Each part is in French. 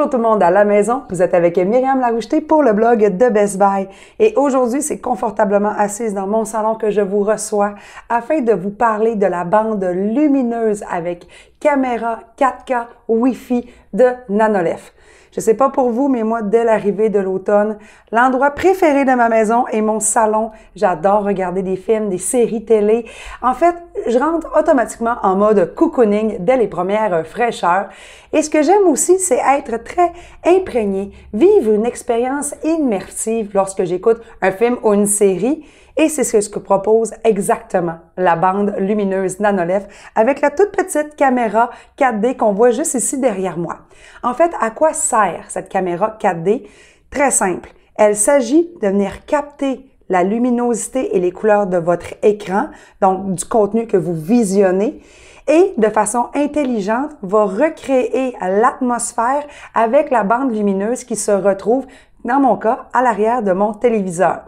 Bonjour tout le monde à la maison, vous êtes avec Myriam Laroucheté pour le blog de Best Buy. Et aujourd'hui, c'est confortablement assise dans mon salon que je vous reçois afin de vous parler de la bande lumineuse avec caméra 4K Wi-Fi de Nanolef. Je sais pas pour vous, mais moi, dès l'arrivée de l'automne, l'endroit préféré de ma maison est mon salon. J'adore regarder des films, des séries télé. En fait, je rentre automatiquement en mode cocooning dès les premières fraîcheurs. Et ce que j'aime aussi, c'est être très imprégné, vivre une expérience immersive lorsque j'écoute un film ou une série. Et c'est ce que propose exactement la bande lumineuse Nanolef avec la toute petite caméra 4D qu'on voit juste ici derrière moi. En fait, à quoi sert cette caméra 4D? Très simple. Elle s'agit de venir capter la luminosité et les couleurs de votre écran, donc du contenu que vous visionnez, et de façon intelligente, va recréer l'atmosphère avec la bande lumineuse qui se retrouve, dans mon cas, à l'arrière de mon téléviseur.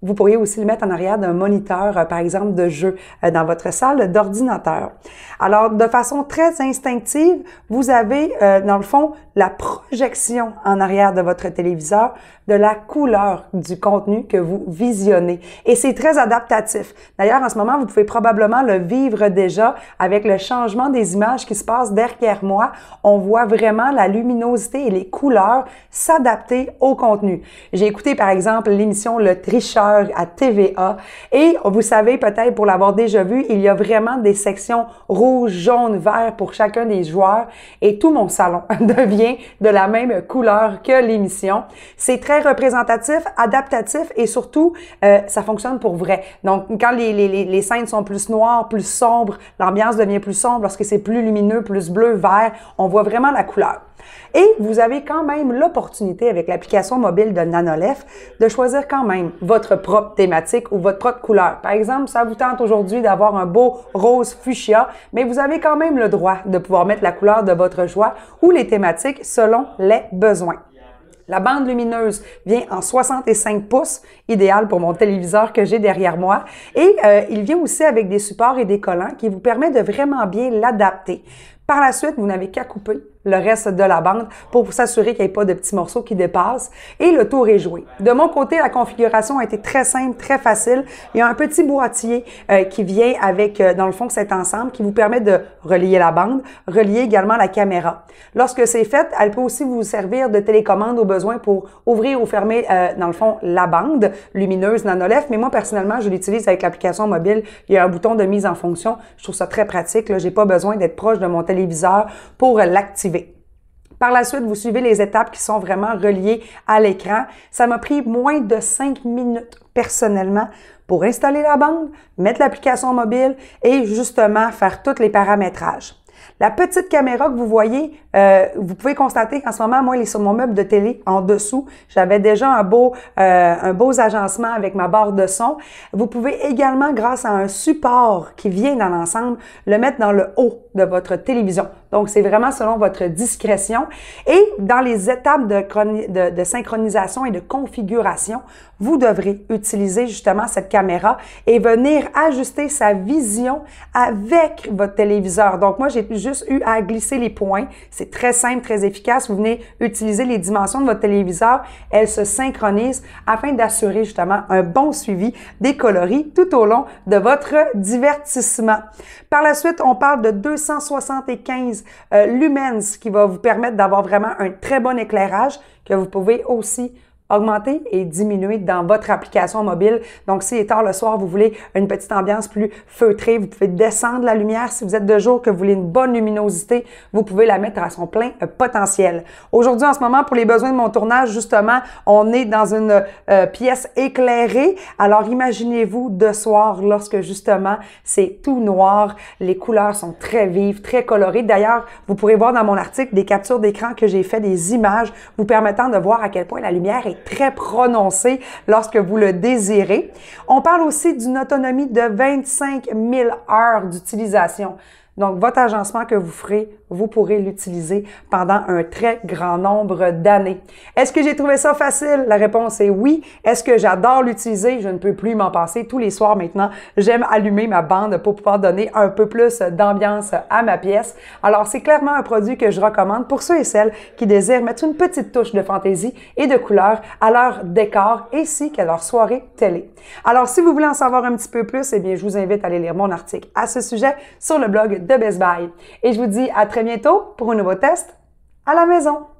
Vous pourriez aussi le mettre en arrière d'un moniteur, par exemple, de jeu dans votre salle d'ordinateur. Alors, de façon très instinctive, vous avez, dans le fond, la projection en arrière de votre téléviseur de la couleur du contenu que vous visionnez. Et c'est très adaptatif. D'ailleurs, en ce moment, vous pouvez probablement le vivre déjà avec le changement des images qui se passent derrière moi. On voit vraiment la luminosité et les couleurs s'adapter au contenu. J'ai écouté, par exemple, l'émission Le Tricheur à TVA et vous savez peut-être pour l'avoir déjà vu, il y a vraiment des sections rouge, jaune, vert pour chacun des joueurs et tout mon salon devient de la même couleur que l'émission. C'est très représentatif, adaptatif et surtout, ça fonctionne pour vrai. Donc, quand les scènes sont plus noires, plus sombres, l'ambiance devient plus sombre. Lorsque c'est plus lumineux, plus bleu, vert, on voit vraiment la couleur. Et vous avez quand même l'opportunité avec l'application mobile de Nanolef de choisir quand même votre propre thématique ou votre propre couleur. Par exemple, ça vous tente aujourd'hui d'avoir un beau rose fuchsia, mais vous avez quand même le droit de pouvoir mettre la couleur de votre choix ou les thématiques selon les besoins. La bande lumineuse vient en 65 pouces, idéal pour mon téléviseur que j'ai derrière moi. Et il vient aussi avec des supports et des collants qui vous permettent de vraiment bien l'adapter. Par la suite, vous n'avez qu'à couper le reste de la bande pour vous assurer qu'il n'y ait pas de petits morceaux qui dépassent et le tour est joué. De mon côté, la configuration a été très simple, très facile. Il y a un petit boîtier qui vient avec, dans le fond, cet ensemble qui vous permet de relier la bande, relier également la caméra. Lorsque c'est fait, elle peut aussi vous servir de télécommande au besoin pour ouvrir ou fermer, dans le fond, la bande lumineuse Nanolef. Mais moi, personnellement, je l'utilise avec l'application mobile. Il y a un bouton de mise en fonction. Je trouve ça très pratique. Je n'ai pas besoin d'être proche de mon téléviseur pour l'activer. Par la suite, vous suivez les étapes qui sont vraiment reliées à l'écran. Ça m'a pris moins de 5 minutes personnellement pour installer la bande, mettre l'application mobile et justement faire tous les paramétrages. La petite caméra que vous voyez, vous pouvez constater qu'en ce moment, moi, elle est sur mon meuble de télé en dessous. J'avais déjà un beau agencement avec ma barre de son. Vous pouvez également, grâce à un support qui vient dans l'ensemble, le mettre dans le haut de votre télévision. Donc, c'est vraiment selon votre discrétion. Et dans les étapes de synchronisation et de configuration, vous devrez utiliser justement cette caméra et venir ajuster sa vision avec votre téléviseur. Donc, moi, j'ai juste eu à glisser les points. C'est très simple, très efficace. Vous venez utiliser les dimensions de votre téléviseur. Elles se synchronisent afin d'assurer justement un bon suivi des coloris tout au long de votre divertissement. Par la suite, on parle de 275 lumens qui va vous permettre d'avoir vraiment un très bon éclairage que vous pouvez aussi augmenter et diminuer dans votre application mobile. Donc, si tard le soir, vous voulez une petite ambiance plus feutrée, vous pouvez descendre la lumière. Si vous êtes de jour, que vous voulez une bonne luminosité, vous pouvez la mettre à son plein potentiel. Aujourd'hui, en ce moment, pour les besoins de mon tournage, justement, on est dans une pièce éclairée. Alors, imaginez-vous de soir, lorsque justement, c'est tout noir, les couleurs sont très vives, très colorées. D'ailleurs, vous pourrez voir dans mon article des captures d'écran que j'ai fait, des images vous permettant de voir à quel point la lumière est très prononcé lorsque vous le désirez. On parle aussi d'une autonomie de 25 000 heures d'utilisation. Donc, votre agencement que vous ferez vous pourrez l'utiliser pendant un très grand nombre d'années. Est-ce que j'ai trouvé ça facile? La réponse est oui. Est-ce que j'adore l'utiliser? Je ne peux plus m'en passer. Tous les soirs maintenant, j'aime allumer ma bande pour pouvoir donner un peu plus d'ambiance à ma pièce. Alors, c'est clairement un produit que je recommande pour ceux et celles qui désirent mettre une petite touche de fantaisie et de couleur à leur décor ainsi qu'à leur soirée télé. Alors, si vous voulez en savoir un petit peu plus, eh bien, je vous invite à aller lire mon article à ce sujet sur le blog de Best Buy. Et je vous dis à très bientôt pour un nouveau test à la maison.